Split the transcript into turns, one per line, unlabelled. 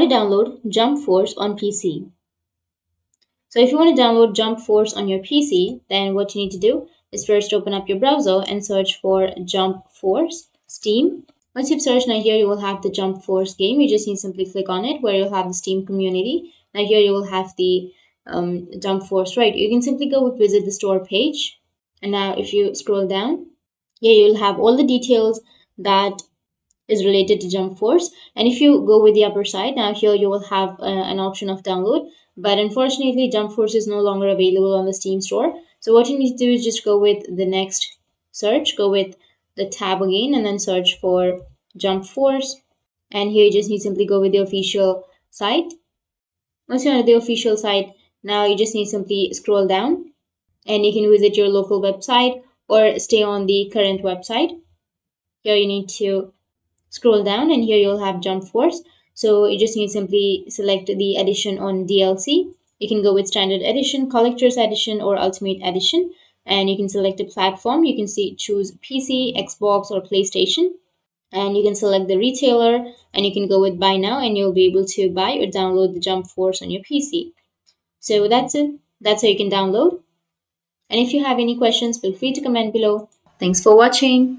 to download Jump Force on PC. So if you want to download Jump Force on your PC, then what you need to do is first open up your browser and search for Jump Force Steam. Once you've searched, now here you will have the Jump Force game. You just need to simply click on it where you'll have the Steam community. Now here you will have the Jump Force, right? You can simply go with visit the store page. And now if you scroll down, here you'll have all the details that is related to Jump Force. And if you go with the upper side, now here you will have an option of download. But unfortunately, Jump Force is no longer available on the Steam store. So what you need to do is just go with the next search, go with the tab again, and then search for Jump Force. And here you just need to simply go with the official site. Once you're on the official site, now you just need to simply scroll down and you can visit your local website or stay on the current website. Here you need to scroll down and here you'll have Jump Force. So you just need to simply select the edition on DLC. You can go with standard edition, collector's edition, or ultimate edition. And you can select a platform. You can choose PC, Xbox, or PlayStation. And you can select the retailer and you can go with buy now and you'll be able to buy or download the Jump Force on your PC. So that's it. That's how you can download. And if you have any questions, feel free to comment below. Thanks for watching.